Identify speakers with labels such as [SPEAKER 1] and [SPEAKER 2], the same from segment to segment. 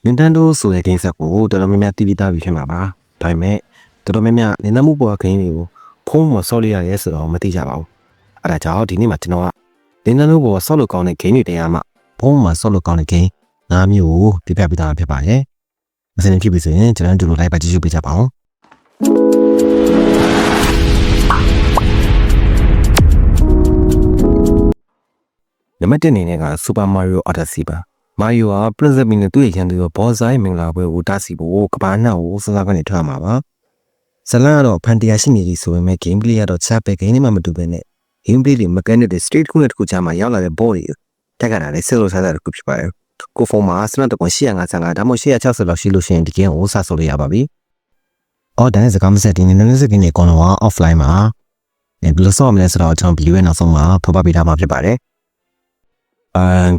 [SPEAKER 1] Nintendo ဆိုတဲ့ game set ကိုတော်တော်များများတီးပြီးသားပြီဖြစ်မှာပါဒါပေမဲ့တော်တော်များများ Nintendo ပေါ်က game တွေကိုဖုန်းမှာဆော့လို့ရတယ်ဆိုတော့မသိကြပါဘူးအဲ့ဒါကြောင့်ဒီနေ့မှာကျွန်တော်က Nintendo ပေါ်ဆော့လို့ကောင်းတဲ့ game တွေတရားမှဖုန်းမှာဆော့လို့ကောင်းတဲ့ game 5 မျိုးကိုပြပြပေးတာဖြစ်ပါတယ်မစင်ဖြစ်ပြီဆိုရင်ကျွန်တော်တို့လိုက်ပါကြည့်ရှုပေးကြပါဦးနံပါတ်1အနေနဲ့က Super Mario Odyssey ပါမာရီယိုက Princess Peach နဲ့သူ့ရဲ့ရန်သူရောဘောဆိုင်မင်္ဂလာပွဲကိုတားဆီးဖို့ကဘာနှောက်ကိုစစားကနေထွက်မှာပါဇလန်ကတော့ဖန်တီယာရှိနေပြီဆိုပေမဲ့ gameplay ကတော့ချက်ပဲ game နဲ့မှမတူဘဲနဲ့ gameplay တွေ mechanic တွေ state ခုနဲ့တခုချာမှာရောက်လာတဲ့ ball တွေတက်ကတာလေးဆက်လို့စားတာတခုဖြစ်ပါတယ်ကိုဖုန်းမှာစနတ်တကွန်855ဒါမှမဟုတ်860လောက်ရှိလို့ရှိရင်ဒီ game ကိုစဆိုလို့ရပါပြီအော်ဒါနဲ့စကားမဆက်ဒီနေ့နေ့စကင်းတွေအကုန်လုံးက offline မှာဘယ်လိုဆော့မလဲဆိုတော့ကျွန်တော် video ရဲ့နောက်ဆုံးမှာဖော်ပြပေးထားမှာဖြစ်ပါတယ်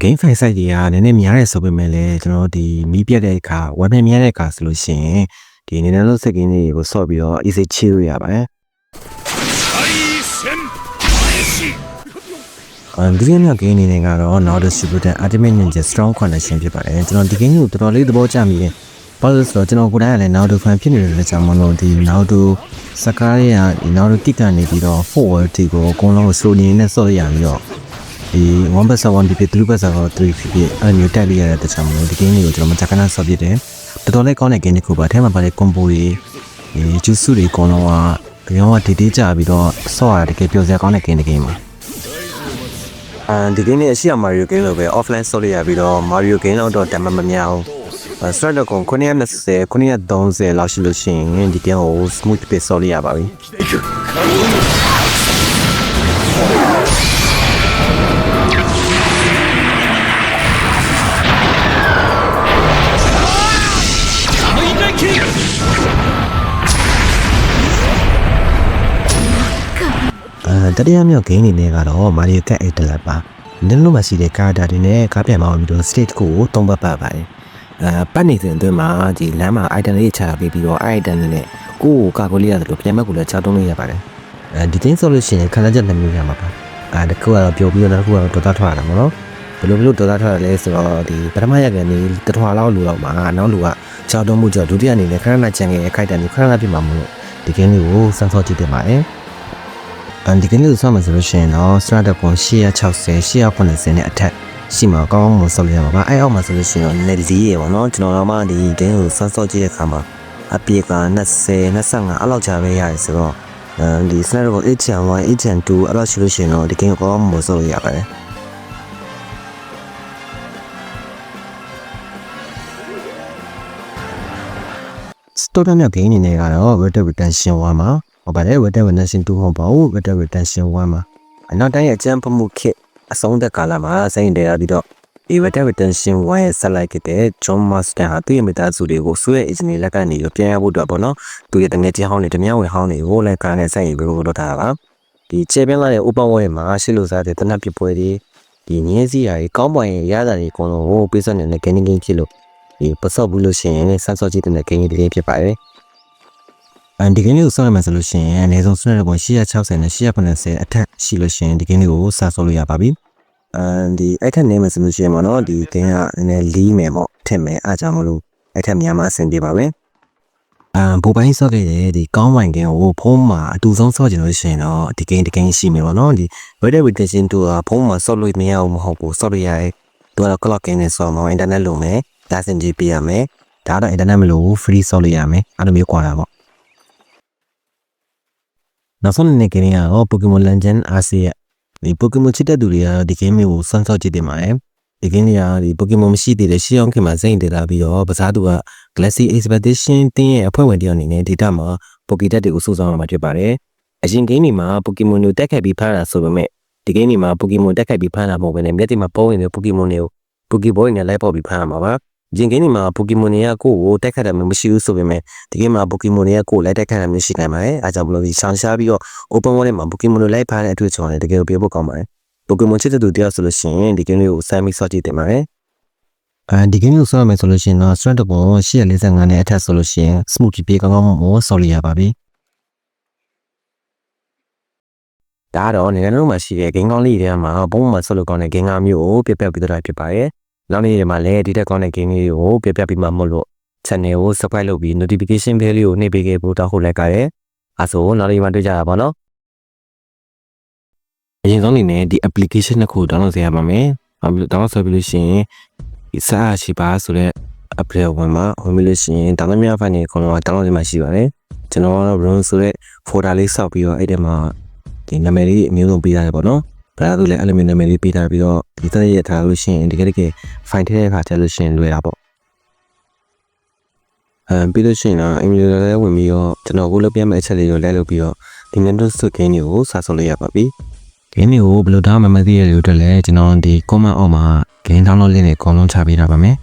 [SPEAKER 1] game file site တွေကနည်းနည်းများရဲဆိုပေမဲ့လည်းကျွန်တော်ဒီမီးပြတ်တဲ့အခါ web နဲ့များတဲ့အခါဆိုလို့ရှိရင်ဒီ Nintendo စကင်းတွေကိုဆော့ပြီးတော့ easy ချိလို့ရပါတယ်ဒီgame က game အနေနဲ့ကတော့ Now Distributed Ultimate Ninja Strong Connection ဖြစ်ပါတယ်ကျွန်တော်ဒီ game ကိုတော်တော်လေးသဘောကျမိတယ်ဘာလို့လဲဆိုတော့ကျွန်တော်ကိုယ်တိုင်ကလည်း Now Do fan ဖြစ်နေတဲ့ကြောင့်မလို့ဒီ Now Do စကားရဲ့ဒီ Now Do တိကနေပြီးတော့ forward တီကိုအကုန်လုံးကို slow နေနဲ့ဆော့ရပြီးတော့ဒီ1/1 PP 3/3 PP အဲ့မျိုးတက်လိုက်ရတဲ့တခြားမလို့ဒီ game လေးကိုကျွန်တော်မကြခဏဆော့ပြတယ်တော်တော်လေးကောင်းတဲ့ game တစ်ခုပါအဲမှာပါတဲ့ combo တွေဒီကျူးစုတွေအကုန်လုံးကကြောင်းကဒီကြပြီးတော့ဆော့ရတကယ်ပျော်စရာကောင်းတဲ့ game တစ် game ပါဒီ game နဲ့အရှိရ Mario game လို့ပဲ offline ဆော့ရပြီးတော့ Mario game တော့တမမများဘူးstrike တော့920 930လောက်ရှိလို့ရှိရင်ဒီ game ကို smooth ပဲဆော့ရပါပြီတတိယမြောက် game အနေနဲ့ကတော့ Mario Kart 8 လပ်ပါနင်းလို့မရှိတဲ့ character တွေနဲ့ကားပြန်မအောင်ပြီးတော့ stage ကိုသုံးပတ်ပတ်ပါတယ်ပတ်နေစဉ်အတွင်းမှာဒီလမ်းမှာ item လေးချပေးပြီးတော့ item တွေနဲ့ကိုယ့်ကိုကာကွယ်ရရတယ်လို့ပြန်မဲ့ကိုလည်းချတုံးလို့ရပါတယ်ဒီ game ဆိုလို့ရှိရင်ခန်းစားချက်2မျိုးရမှာပါတခုကတော့ပျော်ပြီးတော့တစ်ခုကတော့ဒေါသထွက်ရတာပေါ့နော်ဘယ်လိုဒေါသထွက်ရလဲဆိုတော့ဒီပထမရက်ကနေတထွာလောက်လူတော့မှာနောက်လူကချတုံးမှုကြောင့်ဒုတိယအနေနဲ့ခဏခဏချန်ခဲ့ခိုက်တယ်ခဏခဏပြမှာမလို့ဒီ game လေးကိုစမ်းဆော့ကြည့်တင်ပါတယ်ဒီကနေ့ဆိုမှဆိုလို့ရှိရင်တော့ Snapdragon 860 890နဲ့အထက်ရှိမှာကောင်းအောင်ဆော့လို့ရမှာပါအဲ့အောက်မှာဆိုလို့ရှိရင်တော့လည်းလေးရေပေါ့နော်ကျွန်တော်တို့မှဒီ game ကိုစမ်းဆော့ကြည့်တဲ့အခါမှာအပြေက20 25အဲ့လောက်ကြာပဲရတယ်ဆိုတော့ဒီ Snapdragon 8 Gen 1 8 Gen 2အဲ့လောက်ရှိလို့ရှိရင်တော့ဒီ game ကိုကောင်းအောင်ဆော့လို့ရပါတယ်တော်တော်များ game အနေနဲ့ကတော့ Red Dead Redemption 1မှာဟုတ်ပါတယ် Red Dead Redemption 2ဟုတ်ပါဘူး Red Dead Redemption 1မှာနောက်တိုင်းရဲ့အကျန်းဖမှုခစ်အဆုံးသက်ကာလမှာစိတ်တယ်ပြီးတော့ဒီ Red Dead Redemption 1ရဲ့ဆက်လိုက်တဲ့ John Marston ဟာသူ့ရဲ့မိသားစုတွေကိုဆွဲ agent လက်ကနေပြန်ရဖို့အတွက်ပေါ့နော်သူရဲ့တငယ်ချင်းဟောင်းတွေဓမြဝင်ဟောင်းတွေကိုလည်းကားနဲ့ဆိုင်ပြီးလို့လုပ်ထားတာပါဒီချေပြင်းလာတဲ့ open world မှာရှစ်လို့စားတဲ့တနက်ပြပွဲတွေဒီငင်းစည်းရာတွေကောင်းပွင့်ရရတာတွေအကုန်လုံးကိုပေးစနေတဲ့ game ဖြစ်လို့ဒီပစော့ဘူးလို့ရှိရင်စမ်းစော့ကြည့်တဲ့ game တွေဖြစ်ပါတယ်ဒီ game ကိုဆော့ရမယ်ဆိုလို့ရှိရင်အနည်းဆုံးSnapdragon 860နဲ့890အထက်ရှိလို့ရှိရင်ဒီ game ကိုစဆော့လို့ရပါပြီဒီအဲ့ထက်နေမယ်ဆိုလို့ရှိရင်ပေါ့နော်ဒီ game ကနည်းနည်းလီးမယ်ပေါ့ထင်မယ်အားကြောင့်မလို့အဲ့ထက်များမှအဆင်ပြေပါပဲဘိုးပိုင်းဆော့ခဲ့တဲ့ဒီကောင်းဝိုင် game ကိုဖုန်းမှာအတူဆုံးဆော့ကြလို့ရှိရင်တော့ဒီ game တစ် game ရှိမယ်ပေါ့နော်ဒီ Red Dead Redemption 2ကဖုန်းမှာဆော့လို့မရဘူးမဟုတ်ဘူးဆော့လို့ရတယ်သူကတော့ clock game နဲ့ဆော့မှာ internet လုံးမယ်ဒါစင်ကြီးပြရမယ်ဒါတော့ internet မလို့ free ဆော့လို့ရမယ်အဲ့လိုမျိုးကွာတာပေါ့နောက်ဆုံးအနေနဲ့ game ကတော့ Pokemon Legends Arceus ဒီ Pokemon ချစ်တဲ့သူတွေကဒီ game ကိုစမ်းဆော့ကြည့်တင်ပါတယ်ဒီ game ကဒီ Pokemon မရှိသေးတဲ့ရှေ့အောင်ခင်မှာစိတ်တည်လာပြီးတော့ပစားသူက Galaxy Expedition တင်းရဲ့အဖွဲ့ဝင်တယောက်အနေနဲ့ data မှာ Pokédex တွေကိုစုဆောင်းရမှာဖြစ်ပါတယ်အရင် game တွေမှာ Pokemon တွေတက်ခတ်ပြီးဖမ်းတာဆိုပေမဲ့ဒီ game တွေမှာ Pokemon တက်ခတ်ပြီးဖမ်းတာမဟုတ်ဘဲနဲ့မျက်တိမှာပုံနေတဲ့ Pokemon တွေကို Pokeball နဲ့လိုက်ပေါက်ပြီးဖမ်းရမှာပါဂျင်ကင်းဒီမှာ Pokemon တွေကကိုယ့်ကိုတိုက်ခတ်တာမျိုးမရှိဘူးဆိုပေမဲ့ဒီကနေ့မှာ Pokemon တွေကကိုယ့်လိုက်တိုက်ခတ်တာမျိုးရှိနိုင်ပါတယ်အားကြောင့်မလို့ဒီရှောင်းရှားပြီးတော့ open world မှာ Pokemon တွေလိုက်ဖမ်းတဲ့အတွေ့အကြုံတွေတကယ်ကိုပြဖို့ကောင်းပါတယ် Pokemon ချစ်တဲ့သူတယောက်ဆိုလို့ရှိရင်ဒီကနေ့ကိုစမ်းပြီးဆော့ကြည့်တင်ပါတယ်ဒီ game ကိုဆော့ရမယ်ဆိုလို့ရှိရင်တော့ Snapdragon 845နဲ့အထက်ဆိုလို့ရှိရင် smooth ပြေကောင်းကောင်းမို့ဆော့လို့ရပါပြီဒါတော့နေရာလုံးမှာရှိတဲ့ game ကောင်းလေးတွေထဲမှာဘုံမှာဆော့လို့ကောင်းတဲ့ game 5 မျိုးကိုပြပြပြီးတော့ဖြစ်ပါတယ် နောက်နေ့တွေမှာလည်းဒီတက်ကောင်းတဲ့ game လေးကိုပြပြပြီးမှမို့လို့ channel ကို subscribe လုပ်ပြီး notification bell လေးကိုနှိပ်ပေးခဲ့ဖို့တောင်းဖို့လိုက်ကြရဲအဲဆိုနောက်နေ့မှတွေ့ကြတာပေါ့နော်အရင်ဆုံးအနေနဲ့ဒီ application တစ်ခု download လုပ်ရပါမယ်download ဆိုပြီးလို့ရှိရင်ဒီစာရှိပါဆိုတဲ့ app လေးဝင်ပြီးလို့ရှိရင်တောင်းသမျှ file တွေအကုန်လုံး download လုပ်မှရှိပါတယ်ကျွန်တော်ကတော့ run ဆိုတဲ့ folder လေးစောက်ပြီးတော့အဲ့ဒီမှာဒီနာမည်လေးအမျိုးစုံပေးထားတယ်ပေါ့နော်ဒါဆိုလည်းအဲ့လိုမျိုးနာမည်လေးပေးထားပြီးတော့ဒီစက်ရထားလို့ရှိရင်တကယ် file ထည့်တဲ့အခါကျလို့ရှိရင်လွယ်တာပေါ့ပြီးလို့ရှိရင်တော့ email လေးဝင်ပြီးတော့ကျွန်တော်ကိုလုပ်ပြမယ့်အချက်လေးကိုလဲလုပ်ပြီးတော့ဒီ Nintendo Switch game ကိုစာဆုံးလို့ရပါပြီ game ကိုဘယ်လို download မသိရတဲ့လူတွေလည်းကျွန်တော်ဒီ comment အောက်မှာ game download link တွေအကုန်လုံးချပေးထားပါမယ်